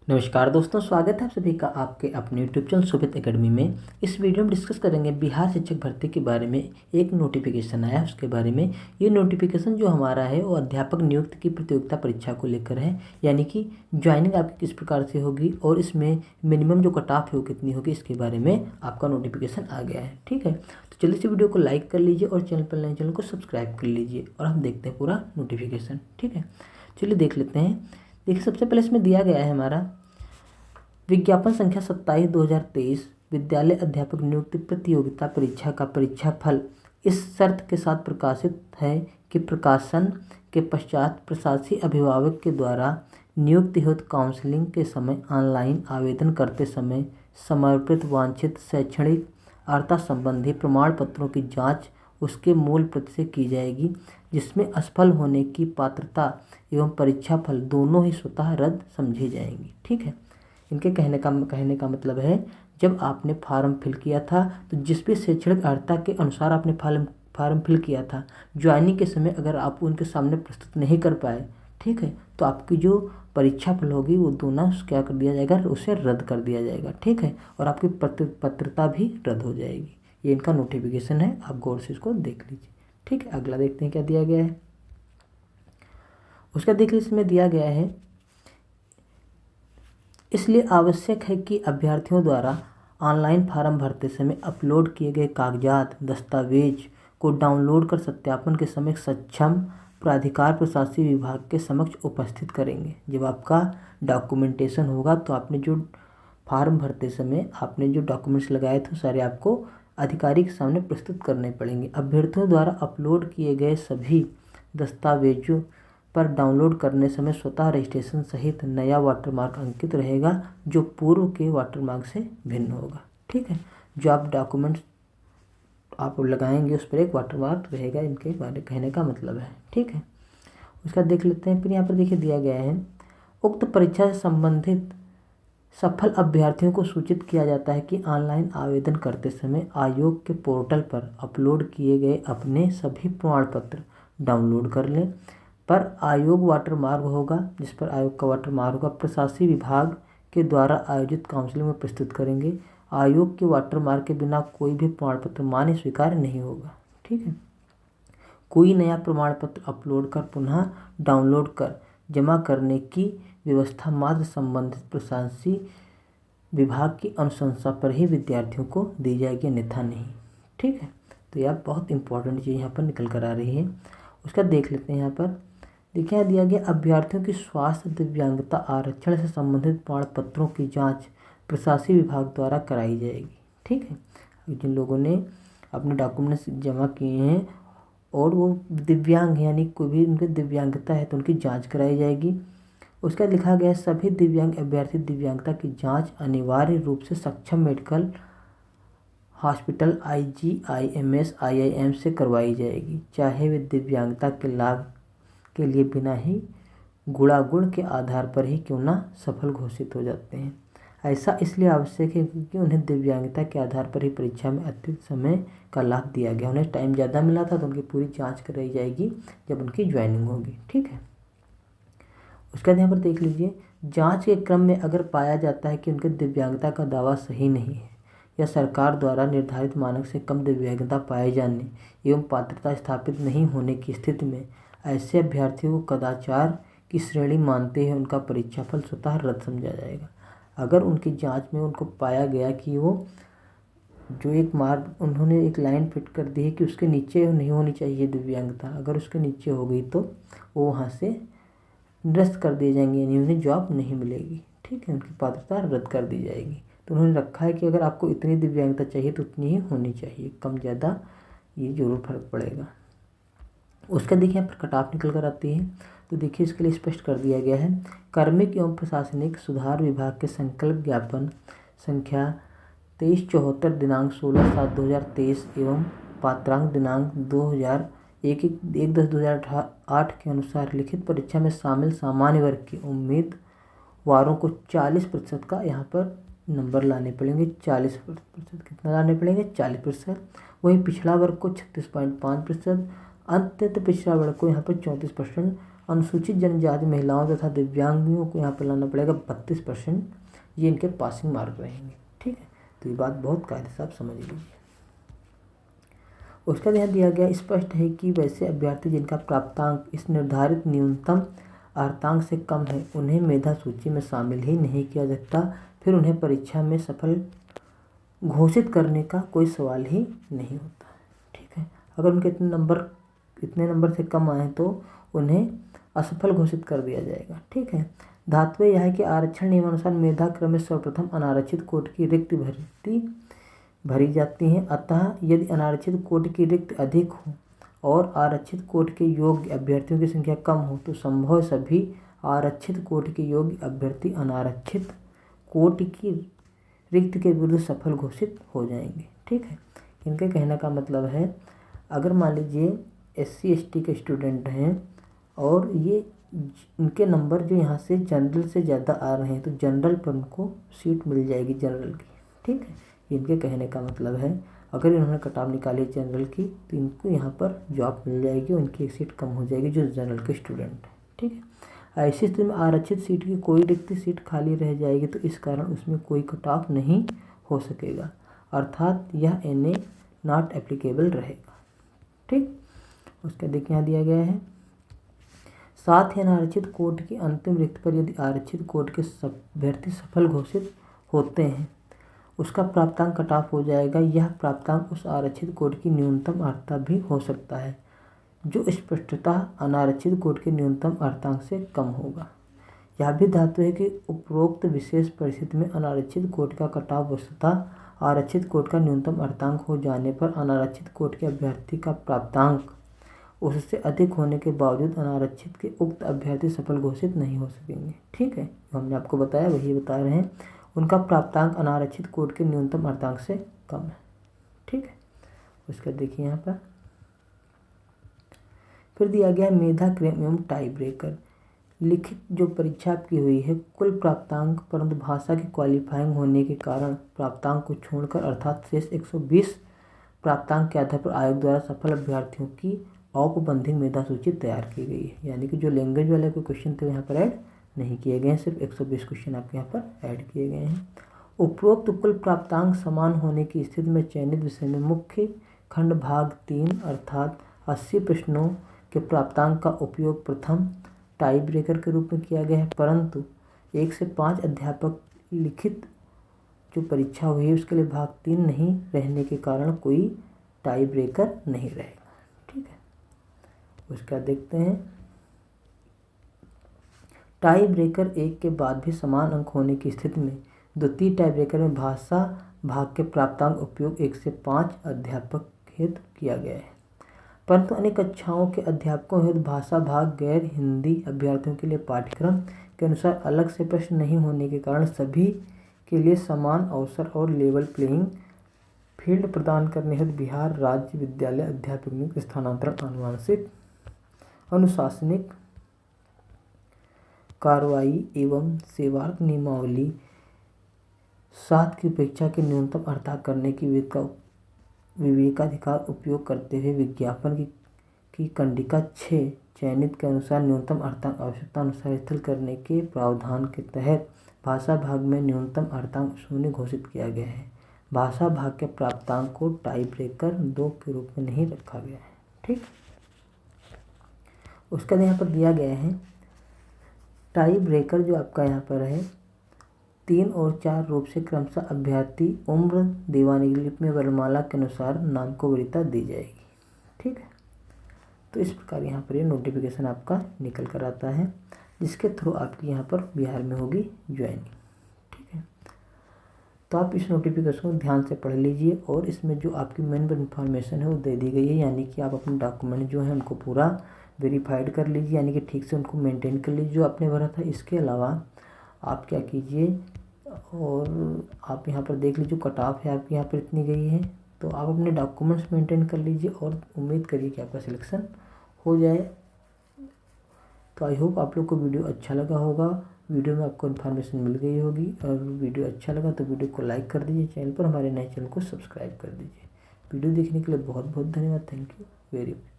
नमस्कार दोस्तों, स्वागत है आप सभी का आपके अपने यूट्यूब चैनल सुभित एकेडमी में। इस वीडियो में डिस्कस करेंगे बिहार शिक्षक भर्ती के बारे में। एक नोटिफिकेशन आया है उसके बारे में। ये नोटिफिकेशन जो हमारा है वो अध्यापक नियुक्ति की प्रतियोगिता परीक्षा को लेकर है, यानी कि ज्वाइनिंग आपकी किस प्रकार से होगी और इसमें मिनिमम जो कट ऑफ है वो कितनी होगी, इसके बारे में आपका नोटिफिकेशन आ गया है। ठीक है, तो चलिए इस वीडियो को लाइक कर लीजिए और चैनल पर नए चैनल को सब्सक्राइब कर लीजिए और हम देखते हैं पूरा नोटिफिकेशन। ठीक है, चलिए देख लेते हैं। देखिए, सबसे पहले इसमें दिया गया है हमारा विज्ञापन संख्या 27/2023 विद्यालय अध्यापक नियुक्ति प्रतियोगिता परीक्षा का परीक्षाफल इस शर्त के साथ प्रकाशित है कि प्रकाशन के पश्चात प्रशासकीय अभिभावक के द्वारा नियुक्ति हेतु काउंसलिंग के समय ऑनलाइन आवेदन करते समय समर्पित वांछित शैक्षणिक अर्हता संबंधी प्रमाण पत्रों की जांच उसके मूल प्रति से की जाएगी, जिसमें असफल होने की पात्रता एवं परीक्षा फल दोनों ही स्वतः रद्द समझी जाएंगी। ठीक है, इनके कहने का मतलब है, जब आपने फॉर्म फिल किया था तो जिस भी शैक्षणिक अर्हता के अनुसार आपने फॉर्म फिल किया था, ज्वाइनिंग के समय अगर आप उनके सामने प्रस्तुत नहीं कर पाए, ठीक है, तो आपकी जो परीक्षा फल होगी वो दोनों क्या कर दिया जाएगा, उसे रद्द कर दिया जाएगा। ठीक है, और आपकी पात्रता भी रद्द हो जाएगी। ये इनका नोटिफिकेशन है, आप गौर से इसको देख लीजिए। ठीक है, अगला देखते हैं क्या दिया गया है। उसका देख लीजिए, इसमें दिया गया है, इसलिए आवश्यक है कि अभ्यर्थियों द्वारा ऑनलाइन फॉर्म भरते समय अपलोड किए गए कागजात दस्तावेज को डाउनलोड कर सत्यापन के समय सक्षम प्राधिकार प्रशासकीय विभाग के समक्ष उपस्थित करेंगे। जब आपका डॉक्यूमेंटेशन होगा तो आपने जो फॉर्म भरते समय आपने जो डॉक्यूमेंट्स लगाए थे सारे आपको अधिकारी के सामने प्रस्तुत करने पड़ेंगे। अभ्यर्थियों द्वारा अपलोड किए गए सभी दस्तावेजों पर डाउनलोड करने समय स्वतः रजिस्ट्रेशन सहित नया वाटरमार्क अंकित रहेगा, जो पूर्व के वाटरमार्क से भिन्न होगा। ठीक है, जो आप डॉक्यूमेंट्स आप लगाएंगे उस पर एक वाटरमार्क रहेगा, इनके बारे कहने का मतलब है। ठीक है, उसका देख लेते हैं। फिर यहाँ पर देखिए दिया गया है, उक्त परीक्षा से संबंधित सफल अभ्यर्थियों को सूचित किया जाता है कि ऑनलाइन आवेदन करते समय आयोग के पोर्टल पर अपलोड किए गए अपने सभी प्रमाण पत्र डाउनलोड कर लें। पर आयोग वाटरमार्क होगा, जिस पर आयोग का वाटरमार्क होगा, प्रशासकीय विभाग के द्वारा आयोजित काउंसलिंग में प्रस्तुत करेंगे। आयोग के वाटरमार्क के बिना कोई भी प्रमाण पत्र मान्य स्वीकार्य नहीं होगा। ठीक है, कोई नया प्रमाण पत्र अपलोड कर पुनः डाउनलोड कर जमा करने की व्यवस्था मात्र संबंधित प्रशासकीय विभाग की अनुशंसा पर ही विद्यार्थियों को दी जाएगी, अन्यथा नहीं। ठीक है, तो यह बहुत इंपॉर्टेंट चीज़ यहाँ पर निकल कर आ रही है। उसका देख लेते हैं। यहाँ पर देखिए दिया गया, अभ्यर्थियों की स्वास्थ्य दिव्यांगता आरक्षण से संबंधित प्रमाण पत्रों की जांच प्रशासकीय विभाग द्वारा कराई जाएगी। ठीक है, जिन लोगों ने अपने डॉक्यूमेंट्स जमा किए हैं और वो दिव्यांग यानी कोई भी उनकी दिव्यांगता है तो उनकी जांच कराई जाएगी। उसका लिखा गया, सभी दिव्यांग अभ्यर्थी दिव्यांगता की जांच अनिवार्य रूप से सक्षम मेडिकल हॉस्पिटल IGIMS IIM से करवाई जाएगी, चाहे वे दिव्यांगता के लाभ के लिए बिना ही गुणागुण के आधार पर ही क्यों ना सफल घोषित हो जाते हैं। ऐसा इसलिए आवश्यक है क्योंकि उन्हें दिव्यांगता के आधार पर ही परीक्षा में अतिरिक्त समय का लाभ दिया गया। उन्हें टाइम ज़्यादा मिला था तो उनकी पूरी जांच कराई जाएगी जब उनकी ज्वाइनिंग होगी। ठीक है, उसके बाद यहाँ पर देख लीजिए, जांच के क्रम में अगर पाया जाता है कि उनके दिव्यांगता का दावा सही नहीं है या सरकार द्वारा निर्धारित मानक से कम दिव्यांगता पाए जाने एवं पात्रता स्थापित नहीं होने की स्थिति में ऐसे अभ्यर्थियों को कदाचार की श्रेणी मानते हुए उनका परीक्षाफल स्वतः रद्द समझा जाएगा। अगर उनकी जांच में उनको पाया गया कि वो जो एक मार्क उन्होंने एक लाइन फिट कर दी है कि उसके नीचे नहीं होनी चाहिए दिव्यांगता, अगर उसके नीचे हो गई तो वो वहाँ से निरस्त कर दिए जाएंगे, यानी उन्हें जॉब नहीं मिलेगी। ठीक है, उनकी पात्रता रद्द कर दी जाएगी। तो उन्होंने रखा है कि अगर आपको इतनी दिव्यांगता चाहिए तो उतनी ही होनी चाहिए, कम ज़्यादा ये जरूर फर्क पड़ेगा। उसका देखिए यहाँ पर कट ऑफ निकल कर आती है, तो देखिए इसके लिए स्पष्ट कर दिया गया है, कार्मिक एवं प्रशासनिक सुधार विभाग के संकल्प ज्ञापन संख्या 2374 दिनांक 16/7/2023 एवं पात्रांक दिनांक 1/10/2008 के अनुसार लिखित परीक्षा में शामिल सामान्य वर्ग के उम्मीदवारों को 40% का यहाँ पर नंबर लाने पड़ेंगे। 40% कितना लाने पड़ेंगे? 40%। वहीं पिछड़ा वर्ग को 36.5%, अत्यंत पिछड़ा वर्ग को यहाँ पर 34% अनुसूचित जनजाति महिलाओं तथा दिव्यांगों को यहाँ पर लाना पड़ेगा 32%, ये इनके पासिंग मार्क रहेंगे। ठीक है, तो ये बात बहुत कायदे से आप समझ लीजिए। उसका ध्यान दिया गया स्पष्ट है कि वैसे अभ्यर्थी जिनका प्राप्तांक इस निर्धारित न्यूनतम अर्हतांक से कम है उन्हें मेधा सूची में शामिल ही नहीं किया जाता, फिर उन्हें परीक्षा में सफल घोषित करने का कोई सवाल ही नहीं होता। ठीक है, अगर उनके इतने नंबर से कम आए तो उन्हें असफल घोषित कर दिया जाएगा। ठीक है, धातव्य यह है कि आरक्षण नियमानुसार मेधा क्रम में सर्वप्रथम अनारक्षित कोट की रिक्त भरी जाती हैं। अतः यदि अनारक्षित कोट की रिक्त अधिक हो और आरक्षित कोट के योग्य अभ्यर्थियों की संख्या कम हो तो संभव सभी आरक्षित कोट के योग्य अभ्यर्थी अनारक्षित कोट की रिक्त के विरुद्ध सफल घोषित हो जाएंगे। ठीक है, इनके कहने का मतलब है अगर मान लीजिए SC/ST के स्टूडेंट हैं और ये इनके नंबर जो यहाँ से जनरल से ज़्यादा आ रहे हैं तो जनरल पर उनको सीट मिल जाएगी जनरल की। ठीक है, इनके कहने का मतलब है अगर इन्होंने कटाव निकाली जनरल की तो इनको यहाँ पर जॉब मिल जाएगी, उनकी एक सीट कम हो जाएगी जो जनरल के स्टूडेंट हैं। ठीक है, ऐसी स्थिति में आरक्षित सीट की कोई रिक्त सीट खाली रह जाएगी तो इस कारण उसमें कोई कटाव नहीं हो सकेगा, अर्थात यह NA नॉट एप्लीकेबल रहेगा। ठीक, उसका देखिए यहाँ दिया गया है साथ ही अनारक्षित कोट की अंतिम रिक्त पर यदि आरक्षित कोट के अभ्यर्थी सफल घोषित होते हैं उसका प्राप्तांक कट ऑफ हो जाएगा। यह प्राप्तांक उस आरक्षित कोट की न्यूनतम अर्हता भी हो सकता है जो स्पष्टतः अनारक्षित कोट के न्यूनतम अर्हतांक से कम होगा। यह भी धातु है कि उपरोक्त विशेष परिस्थिति में अनारक्षित कोट का कट ऑफ वस्तुतः आरक्षित कोट का न्यूनतम अर्हतांक हो जाने पर अनारक्षित कोट के अभ्यर्थी का प्राप्तांक उससे अधिक होने के बावजूद अनारक्षित के उक्त अभ्यर्थी सफल घोषित नहीं हो सकेंगे। ठीक है, जो हमने आपको बताया वही बता रहे हैं, उनका प्राप्तांक अनारक्षित कोट के न्यूनतम अर्हतांक से कम है। ठीक है, उसका देखिए यहाँ पर फिर दिया गया मेधा क्रम एवं टाई ब्रेकर। लिखित जो परीक्षा आपकी हुई है कुल प्राप्तांक परंतु भाषा के क्वालिफाइंग होने के कारण प्राप्तांक को छोड़कर अर्थात शेष 120 प्राप्तांक के आधार पर आयोग द्वारा सफल अभ्यर्थियों की औपबंधिक मेधा सूची तैयार की गई है। यानी कि जो लैंग्वेज वाले कोई क्वेश्चन थे यहाँ पर ऐड नहीं किए गए हैं, सिर्फ 120 क्वेश्चन आपके यहाँ पर ऐड किए गए हैं। उपरोक्त कुल प्राप्तांक समान होने की स्थिति में चयनित विषय में मुख्य खंड भाग 3 अर्थात 80 प्रश्नों के प्राप्तांक का उपयोग प्रथम टाई ब्रेकर के रूप में किया गया है, परंतु 1 से 5 अध्यापक लिखित जो परीक्षा हुई है उसके लिए भाग 3 नहीं रहने के कारण कोई टाई ब्रेकर नहीं रहेगा। ठीक है, उसका देखते हैं टाई ब्रेकर 1 के बाद भी समान अंक होने की स्थिति में द्वितीय टाई ब्रेकर में भाषा भाग के प्राप्तांक उपयोग 1 से 5 अध्यापक हेतु किया गया है, परंतु अन्य कक्षाओं के अध्यापकों हेतु भाषा भाग गैर हिंदी अभ्यर्थियों के लिए पाठ्यक्रम के अनुसार अलग से प्रश्न नहीं होने के कारण सभी के लिए समान अवसर और लेवल प्लेइंग फील्ड प्रदान करने हेतु बिहार राज्य विद्यालय अध्यापक नियुक्त स्थानांतरण आनुवांशिक अनुशासनिक कार्रवाई एवं सेवार्थ नियमावली 7 की उपेक्षा के न्यूनतम अर्हता करने की विवेकाधिकार उपयोग करते हुए विज्ञापन की कंडिका 6 चयनित के अनुसार न्यूनतम अर्हतांक आवश्यकता अनुसार स्थल करने के प्रावधान के तहत भाषा भाग में न्यूनतम अर्हतांक 0 घोषित किया गया है। भाषा भाग के प्राप्तांक को टाई ब्रेकर 2 के रूप में नहीं रखा गया है। ठीक, उसका यहाँ पर दिया गया है टाई ब्रेकर जो आपका यहाँ पर है 3 और 4 रूप से क्रमशः अभ्यर्थी उम्र देवनागरी लिपि में वर्णमाला के अनुसार नाम को वरीयता दी जाएगी। ठीक है, तो इस प्रकार यहाँ पर ये नोटिफिकेशन आपका निकल कर आता है जिसके थ्रू आपकी यहाँ पर बिहार में होगी ज्वाइनिंग। ठीक है, तो आप इस नोटिफिकेशन को ध्यान से पढ़ लीजिए और इसमें जो आपकी मेन इन्फॉर्मेशन है वो दे दी गई है, यानी कि आप अपने डॉक्यूमेंट जो है उनको पूरा वेरीफाइड कर लीजिए, यानी कि ठीक से उनको मेंटेन कर लीजिए जो आपने भरा था। इसके अलावा आप क्या कीजिए और आप यहाँ पर देख लीजिए कट ऑफ है आपकी यहाँ पर इतनी गई है, तो आप अपने डॉक्यूमेंट्स मेंटेन कर लीजिए और उम्मीद करिए कि आपका सिलेक्शन हो जाए। तो आई होप आप लोग को वीडियो अच्छा लगा होगा, वीडियो में आपको इन्फॉर्मेशन मिल गई होगी, और वीडियो अच्छा लगा तो वीडियो को लाइक कर दीजिए, चैनल पर हमारे नए चैनल को सब्सक्राइब कर दीजिए। वीडियो देखने के लिए बहुत बहुत धन्यवाद। Thank you very much.